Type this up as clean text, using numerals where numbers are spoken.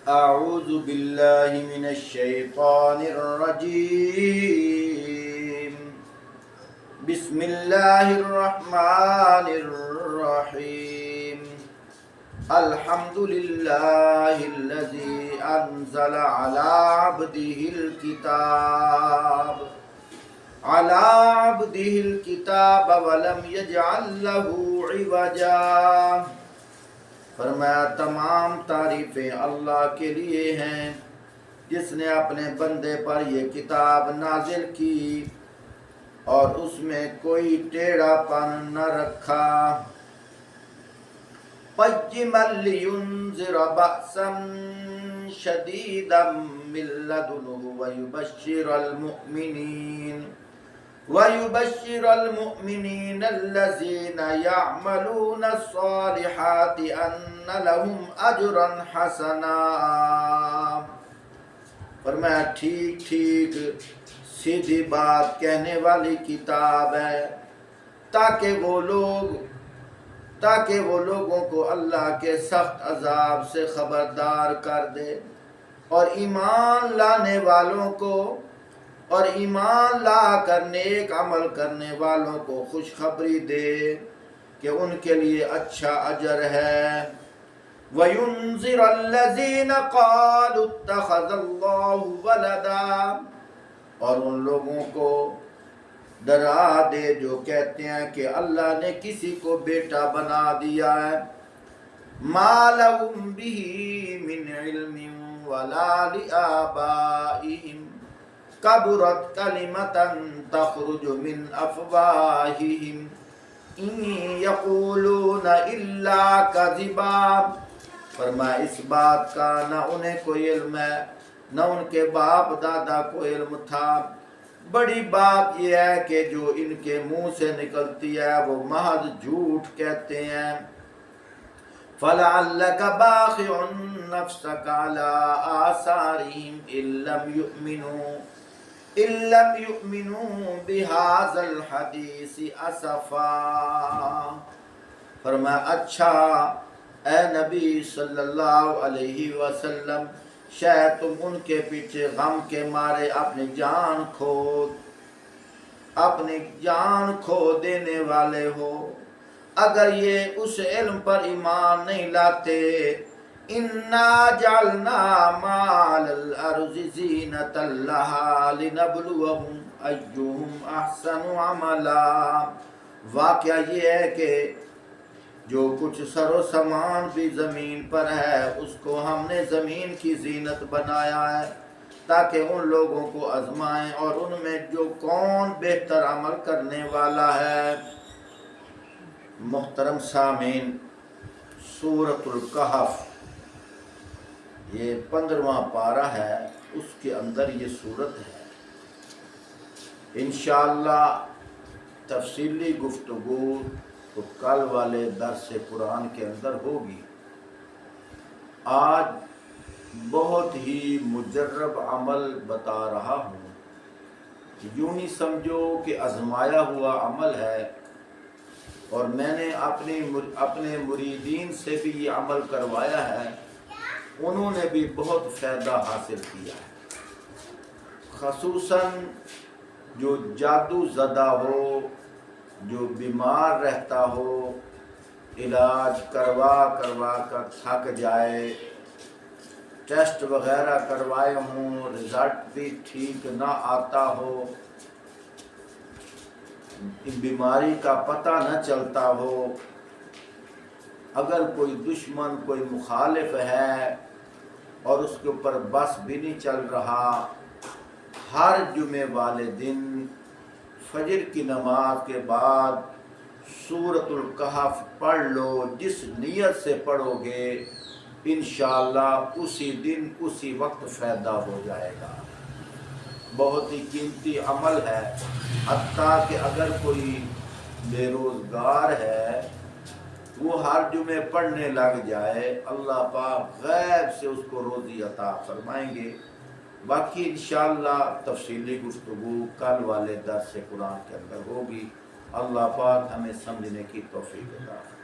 أعوذ بالله من الشيطان الرجيم. بسم الله الرحمن الرحيم. الحمد لله الذي أنزل على عبده الكتاب ولم يجعل له عوجا. فرمایا تمام تعریفیں اللہ کے لیے ہیں جس نے اپنے بندے پر یہ کتاب نازل کی اور اس میں کوئی ٹیڑھا پن نہ رکھا. قیما لینذر بأسا شدیدا من لدنہ ويبشر المؤمنين الذين يعملون الصالحات أن لهم أجرا حسنا. فرمایا ٹھیک سیدھی بات کہنے والی کتاب ہے تاکہ وہ لوگوں کو اللہ کے سخت عذاب سے خبردار کر دے اور ایمان لانے والوں کو اور ایمان لا کر نیک عمل کرنے والوں کو خوشخبری دے کہ ان کے لیے اچھا اجر ہے. وَيُنذِرَ الَّذِينَ قَالُوا اتَّخَذَ اللَّهُ وَلَدًا، اور ان لوگوں کو ڈرا دے جو کہتے ہیں کہ اللہ نے کسی کو بیٹا بنا دیا ہے. مَا لَهُم بِهِ مِنْ عِلْمٍ وَلَا لِآبَائِهِمْ کبرت کلمۃ تخرج من افواہہم ان یقولون الا کذبا. فرمایا اس بات کا نہ انہیں کوئی علم ہے نہ ان کے باپ دادا کو علم تھا. بڑی بات یہ ہے کہ جو ان کے منہ سے نکلتی ہے وہ محض جھوٹ کہتے ہیں. فَلَعَلَّكَ بَاخِعٌ نَفْسَكَ عَلَىٰ آثَارِهِمْ إِن لَّمْ يُؤْمِنُوا بِهَٰذَا الْحَدِيثِ أَسَفًا. فرمایا اچھا اے نبی صلی اللہ علیہ وسلم، شاید تم ان کے پیچھے غم کے مارے اپنی جان کھو دینے والے ہو اگر یہ اس علم پر ایمان نہیں لاتے. اِنَّا جَعَلْنَا مَا عَلَى الْأَرْضِ زِينَةً لَهَا لِنَبْلُوَهُمْ أَيُّهُمْ أَحْسَنُ عَمَلًا. واقعہ یہ ہے کہ جو کچھ سر و سامان بھی زمین پر ہے اس کو ہم نے زمین کی زینت بنایا ہے تاکہ ان لوگوں کو آزمائیں اور ان میں جو کون بہتر عمل کرنے والا ہے. محترم سامعین، سورۃ الکہف یہ 15واں پارہ ہے، اس کے اندر یہ سورت ہے. انشاءاللہ تفصیلی گفتگو تو کل والے درس قرآن کے اندر ہوگی. آج بہت ہی مجرب عمل بتا رہا ہوں. یوں ہی سمجھو کہ آزمایا ہوا عمل ہے اور میں نے اپنے مریدین سے بھی یہ عمل کروایا ہے، انہوں نے بھی بہت فائدہ حاصل کیا ہے. خصوصاً جو جادو زدہ ہو، جو بیمار رہتا ہو، علاج کروا کر تھک جائے، ٹیسٹ وغیرہ کروائے ہوں رزلٹ بھی ٹھیک نہ آتا ہو، بیماری کا پتہ نہ چلتا ہو، اگر کوئی دشمن کوئی مخالف ہے اور اس کے اوپر بس بھی نہیں چل رہا، ہر جمعے والے دن فجر کی نماز کے بعد سورۃ الکہف پڑھ لو. جس نیت سے پڑھو گے انشاءاللہ اسی دن اسی وقت فائدہ ہو جائے گا. بہت ہی قیمتی عمل ہے. حتیٰ کہ اگر کوئی بے روزگار ہے وہ ہر جمعے پڑھنے لگ جائے، اللہ پاک غیب سے اس کو روزی عطا فرمائیں گے. باقی انشاءاللہ تفصیلی گفتگو کل والے درس قرآن کے اندر ہوگی. اللہ پاک ہمیں سمجھنے کی توفیق عطا فرمائے.